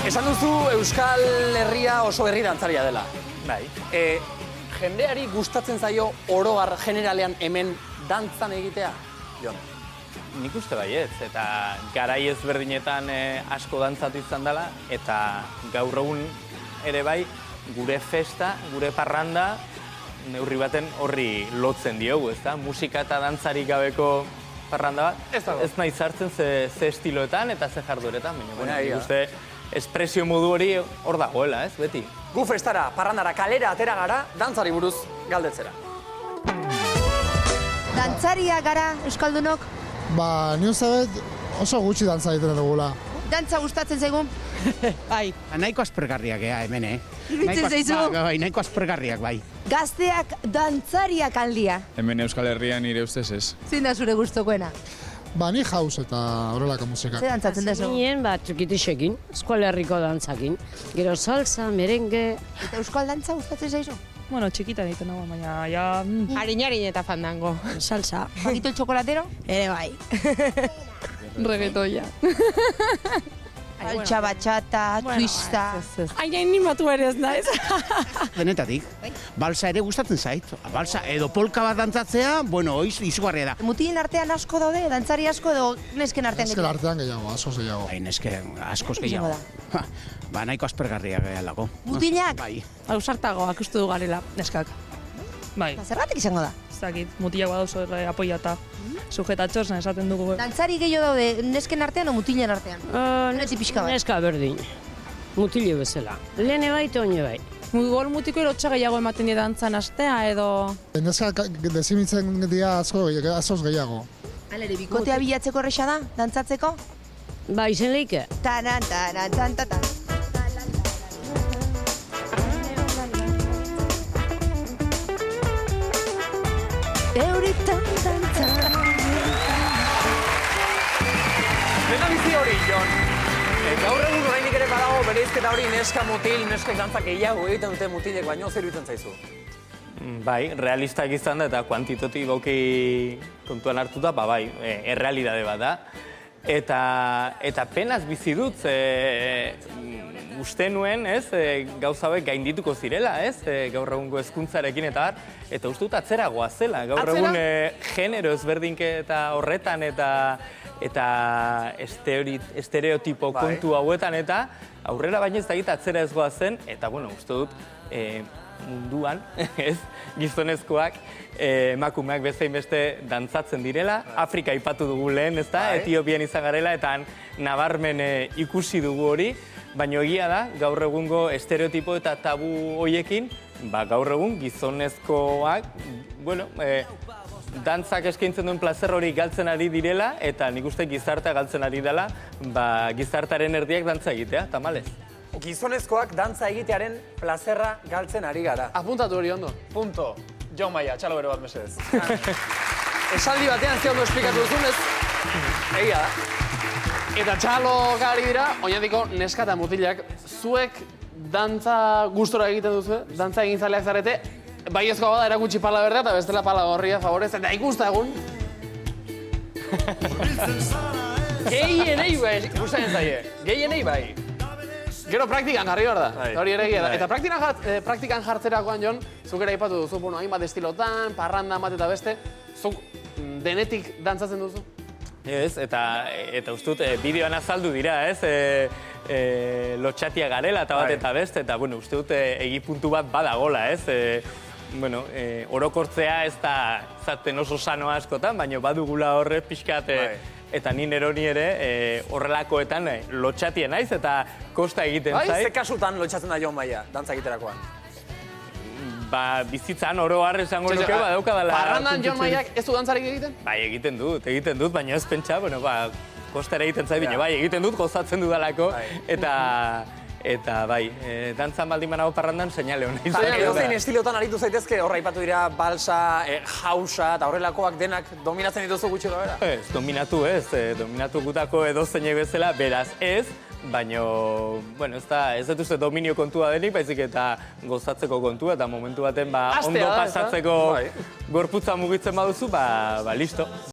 Esan duzu Euskal Herria oso herri dantzaria dela. Bai. Jendeari gustatzen zaio oroar generalean hemen dantzan egitea? Jon. Nik uste baietz, eta garai ezberdinetan asko dantzatu izan dela, eta gaur egun ere bai, gure festa, gure parranda, neurri baten horri lotzen diogu, ezta? Musika eta dantzarik gabeko parranda bat, ez nahi sartzen ze estiloetan eta ze jardueretan, baina nik uste espresio modu hori hor dagoela, ez, beti? Gu festara, parrandara, kalera atera gara, dantzari buruz galdetzera. Dantzaria gara, Euskaldunok? Ba, ni uste bet oso gutxi dantza egiten dugula. Dantza gustatzen zaigun? Bai, nahiko aspergarriak hemen, Iruditzen zaizu? Bai, nahiko aspergarriak, bai. Gazteak dantzariak aldia. Hemen Euskal Herrian nire ustez ez. Zein da zure gustokoena? Ba, ni house eta horrelako musika. Ze dantzatzen dezu? Nien txikitixekin, Euskal Herriko dantzakin. Gero salsa, merengue... Eta euskal dantza gustatzen zaizu? Bueno, txikitan egiten dago, baina ja... Harin eta fandango. Salsa. Bagito el chocolatero? Ere bai. Reggaetoia. Altxa, batxata, twista... Aina animatu ere ez naiz. Denetatik. Balsa ere gustatzen zait. Balsa edo polka bat dantzatzea, bueno, izugarria da. Mutilen artean asko daude, dantzari asko edo nesken artean Nesken artean gehiago, askoz gehiago. Bai, neske askoz gehiago. Izango Ba, nahiko aspergarriak gehiago. Mutilak? Bai. Ausartagoak uste du garela, neskak. Bai, Eta zergatik izango da? ez dakit, mutilak badauzo apoiata. Sujetatxosan esaten dugu. Dantzari gehiago daude, nesken artean o mutilen artean? Neti pixka bat. Neska berdin. Mutile bezala. Lehene bai, toine bai. Gol mutiko erotxa gehiago ematen dira dantzan astea edo... Neska dezimitzen dira askoz gehiago. Alere, bikotea bilatzeko erresa da, dantzatzeko? Ba, izen leike. Tanan, tanan, tantatan. Euritan dantzan. Dena bizi hori, Jon. Gaur egun oraindik ere badago bereizketa hori neska mutil, neskek dantza gehiago egiten dute mutilek, baino zer iruditzen zaizu? Bai, realistak izan da eta kuantitatiboki kontuan hartuta, ba bai, errealidade bat da. Eta penaz bizi dut, uste nuen, ez, gauza hauek gaindituko zirela, ez, gaur egungo hezkuntzarekin eta har, eta uste dut atzeragoa zela. Gaur egun genero ezberdinketa horretan eta estereotipo kontu hauetan eta aurrera baina ez dakit atzera ez goazen, eta bueno, uste dut munduan, ez, gizonezkoak, emakumeak bezain beste dantzatzen direla. Afrika aipatu dugu lehen, ez da, Etiopian izan garela, eta nabarmen ikusi dugu hori, baina egia da, gaur egungo estereotipo eta tabu hoiekin, ba, gaur egun gizonezkoak, bueno, dantzak eskaintzen duen plazer hori galtzen ari direla, eta nik uste gizartea galtzen ari dela, ba, gizartaren erdiak dantza egitea, tamalez. Gizonezkoak dantza egitearen plazerra galtzen ari gara. Apuntatu hori ondo. Punto. Jon Maia, txalo bero bat mesedez. Esaldi batean ze ondo esplikatu duzunez, egia da. Eta txalo gari dira, oinatiko neska eta mutilak, zuek dantza gustora egiten duzu, dantza egin zaleak zarete, baiezkoa bada erakutsi pala berdea eta bestela pala gorria favorez, eta ikusta egun. Gehienei bai, ikusten zaie. Gehienei bai. Gero praktikan jarri behar da, hori ere egia da. Bai. Eta praktikan jartzerakoan, Jon, zuk ere aipatu duzu, bueno, hainbat estilotan, parranda, bat eta beste, zuk denetik dantzatzen duzu? Ez, eta uste dut, bideoan azaldu dira, ez, lotxatia garela eta bat eta beste, eta, bueno, uste dut, egipuntu bat badagola, ez, bueno, orokortzea ez da zaten oso sanoa askotan, baina badugula horre pixkat, eta ni neroni ere horrelakoetan lotxatien naiz, eta kosta egiten zait. Ze kasutan lotxatzen da Jon Maia, dantza egiterakoan? Ba, bizitzan oro har esango nuke, badaukadala... Parrandan Jon Maiak ez du dantzarik egiten? Bai, egiten dut, baina ez pentsa, bueno, ba, kostara egiten zait, baina bai, egiten dut, gozatzen dudalako, eta bai, dantzan baldin banago parrandan, seinale hona izan. Edozein estilotan aritu zaitezke, horra aipatu dira balsa, hausa eta horrelakoak denak dominatzen dituzu gutxi gara? Ez, dominatu gutako edozeinek bezala, beraz ez, baina, bueno, ez dut uste dominio kontua denik, baizik eta gozatzeko kontua, eta momentu baten ondo pasatzeko gorputza mugitzen baduzu, ba listo.